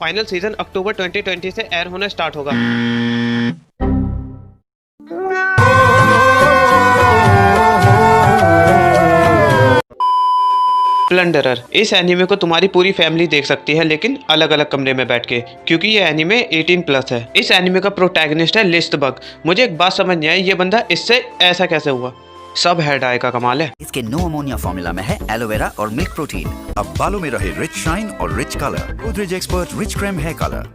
Final season अक्टूबर 2020 से air होना start होगा। प्लंडरर, इस एनीमे को तुम्हारी पूरी फैमिली देख सकती है, लेकिन अलग अलग कमरे में बैठ के, क्योंकि ये एनीमे 18+ है। इस एनीमे का प्रोटैगनिस्ट है लिस्टबग। मुझे एक बात समझ नहीं आई, ये बंदा इससे ऐसा कैसे हुआ? सब हेयर डाई का कमाल है। इसके नो अमोनिया फॉर्मूला में है एलोवेरा और मिल्क प्रोटीन। अब बालों में रहे रिच शाइन और rich colour. Godrej expert rich cream hair colour.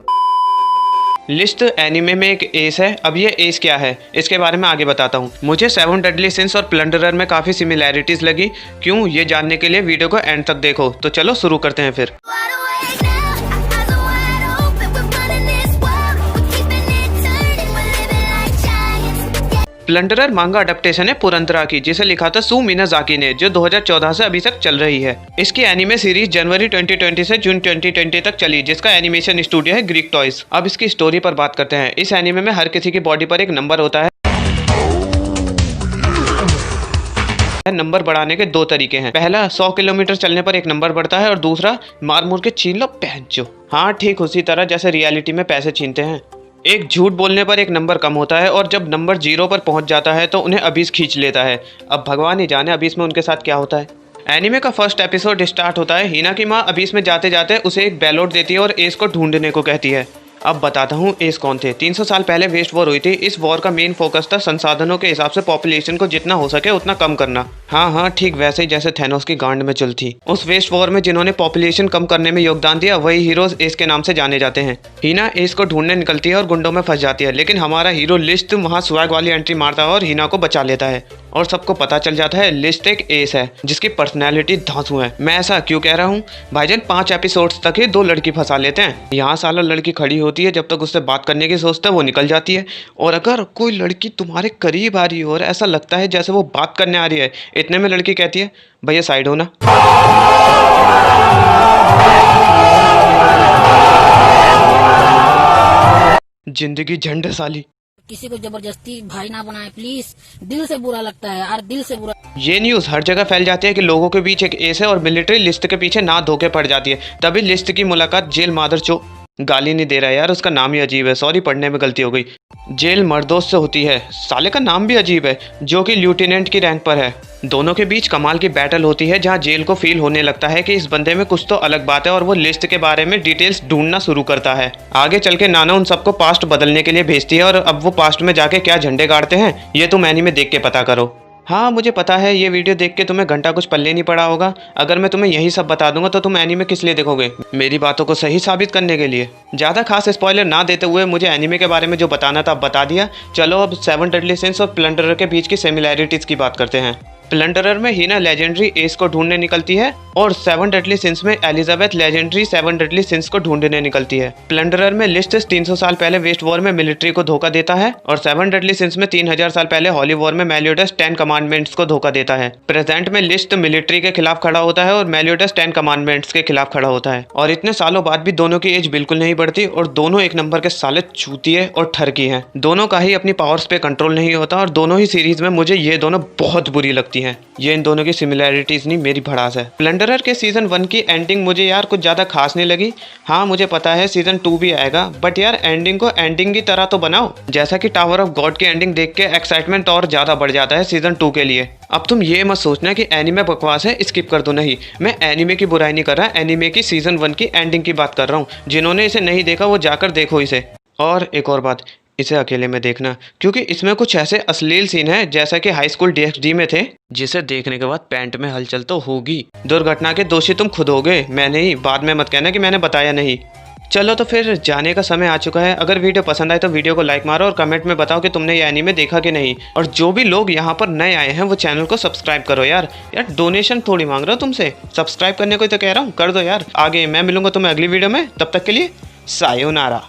List anime में एक एस है। अब ये एस क्या है इसके बारे में आगे बताता हूँ। मुझे 7 डेडली सिंस और प्लंडरर में काफी सिमिलैरिटीज लगी। क्यों, ये जानने के लिए वीडियो को एंड तक देखो। तो चलो शुरू करते हैं फिर। प्लंडरर मांगा अडेप्टेशन है पुरंदरा की, जिसे लिखा था सू मिनाज़ाकी ने, जो 2014 से अभी तक चल रही है। इसकी एनिमे सीरीज जनवरी 2020 से जून 2020 तक चली, जिसका एनिमेशन स्टूडियो है ग्रीक टॉयज। अब इसकी स्टोरी पर बात करते हैं। इस एनिमे में हर किसी की बॉडी पर एक नंबर होता है। नंबर बढ़ाने के 2 तरीके हैं। पहला, 100 किलोमीटर चलने पर एक नंबर बढ़ता है, और दूसरा, मार मुर के छीन लो पहनचो। हाँ, ठीक उसी तरह जैसे रियलिटी में पैसे छीनते हैं। एक झूठ बोलने पर एक नंबर कम होता है, और जब नंबर 0 पर पहुंच जाता है तो उन्हें अबीस खींच लेता है। अब भगवान ही जाने अबीस में उनके साथ क्या होता है। एनीमे का फर्स्ट एपिसोड स्टार्ट होता है। हिना की माँ अबीस में जाते जाते उसे एक बैलोट देती है और एस को ढूंढने को कहती है। अब बताता हूँ एस कौन थे। 300 साल पहले वेस्ट वॉर हुई थी। इस वॉर का मेन फोकस था संसाधनों के हिसाब से पॉपुलेशन को जितना हो सके उतना कम करना। हाँ, ठीक वैसे ही जैसे थैनोस की गांड में चल थी। उस वेस्ट वॉर में जिन्होंने पॉपुलेशन कम करने में योगदान दिया, वही हीरोज एस के नाम से जाने जाते हैं। हिना एस को ढूंढने निकलती है और गुंडों में फंस जाती है, लेकिन हमारा हीरो लिस्ट वहाँ स्वैग वाली एंट्री मारता है और हिना को बचा लेता है। और सबको पता चल जाता है लिस्ट एक एस है, जिसकी पर्सनैलिटी धांसू है। मैं ऐसा क्यों कह रहा हूँ? भाईजान 5 एपिसोड्स तक ही 2 लड़की फंसा लेते हैं। यहाँ साला लड़की खड़ी होती है, जब तक उससे बात करने की सोचता है वो निकल जाती है। और अगर कोई लड़की तुम्हारे करीब आ रही हो और ऐसा लगता है जैसे वो बात करने आ रही है, इतने में लड़की कहती है भैया साइड हो ना। जिंदगी झंड साली। किसी को जबरदस्ती भाई ना बनाए प्लीज, दिल से बुरा लगता है यार, दिल से बुरा। ये न्यूज़ हर जगह फैल जाती है कि लोगों के बीच एक एस है और मिलिट्री लिस्ट के पीछे ना धोखे पड़ जाती है। तभी लिस्ट की मुलाकात जेल मादरचो, गाली नहीं दे रहा यार, उसका नाम ही अजीब है, सॉरी पढ़ने में गलती हो गई, जेल मर्दोस से होती है। साले का नाम भी अजीब है, जो कि ल्यूटेनेंट की रैंक पर है। दोनों के बीच कमाल की बैटल होती है, जहां जेल को फील होने लगता है कि इस बंदे में कुछ तो अलग बात है, और वो लिस्ट के बारे में डिटेल्स ढूंढना शुरू करता है। आगे चल के नाना उन सबको पास्ट बदलने के लिए भेजती है, और अब वो पास्ट में जाके क्या झंडे गाड़ते हैं ये तुम एनीमे देख के पता करो। हाँ, मुझे पता है ये वीडियो देख के तुम्हें घंटा कुछ पल्ले नहीं पड़ा होगा। अगर मैं तुम्हें यही सब बता दूंगा तो तुम एनीमे किस लिए देखोगे? मेरी बातों को सही साबित करने के लिए। ज़्यादा खास स्पॉइलर ना देते हुए मुझे एनीमे के बारे में जो बताना था बता दिया। चलो अब 7 डेडली सिंस और प्लंडरर के बीच की सिमिलैरिटीज़ की बात करते हैं। प्लंडरर में हिना लेजेंडरी एस को ढूंढने निकलती है, और 7 डेडली सिंस में एलिजाबेथ लेजेंडरी 7 डेडली सिंस को ढूंढने निकलती है। प्लंडरर में लिस्ट 300 साल पहले वेस्ट वॉर में मिलिट्री को धोखा देता है, और 7 डेडली सिंस में 3000 साल पहले हॉली वॉर में मेलियोडस 10 कमांडमेंट्स को धोखा देता है। प्रेजेंट में लिस्ट मिलिट्री के खिलाफ खड़ा होता है और मेलियोडस 10 कमांडमेंट्स के खिलाफ खड़ा होता है। और इतने सालों बाद भी दोनों की एज बिल्कुल नहीं बढ़ती, और दोनों एक नंबर के साले चूतिए और ठरकी हैं। दोनों का ही अपनी पावर्स पे कंट्रोल नहीं होता, और दोनों ही सीरीज में मुझे ये दोनों बहुत बुरी लगती हैं। ये इन दोनों की सिमिलैरिटीज नहीं, मेरी भड़ास है। प्लंडरर के सीजन 1 की एंडिंग मुझे यार कुछ ज़्यादा खास नहीं लगी। हाँ, मुझे पता है सीजन 2 भी आएगा, बट यार एंडिंग को एंडिंग की तरह तो बनाओ। जैसा कि टावर ऑफ गॉड की एंडिंग देख के एक्साइटमेंट और ज़्यादा बढ़ जाता है सीजन 2 के लिए। अब तुम ये मत सोचना कि एनीमे बकवास है स्किप कर दो, नहीं। मैं एनीमे की बुराई नहीं कर रहा, एनीमे की सीजन 1 की एंडिंग की बात कर रहा हूँ। जिन्होंने इसे नहीं देखा वो जाकर देखो इसे। और एक और बात, इसे अकेले में देखना, क्योंकि इसमें कुछ ऐसे अश्लील सीन है जैसा कि हाई स्कूल DxD में थे, जिसे देखने के बाद पैंट में हलचल तो होगी। दुर्घटना के दोषी तुम खुद होगे, मैं नहीं। बाद में मत कहना कि मैंने बताया नहीं। चलो तो फिर जाने का समय आ चुका है। अगर वीडियो पसंद आए तो वीडियो को लाइक मारो और कमेंट में बताओ कि तुमने ये एनीमे देखा कि नहीं। और जो भी लोग यहाँ पर नए आए हैं वो चैनल को सब्सक्राइब करो यार। डोनेशन थोड़ी मांग रहा हूँ तुमसे, सब्सक्राइब करने को तो कह रहा हूँ, कर दो यार। आगे मैं मिलूंगा तुम्हें अगली वीडियो में, तब तक के लिए सायोनारा।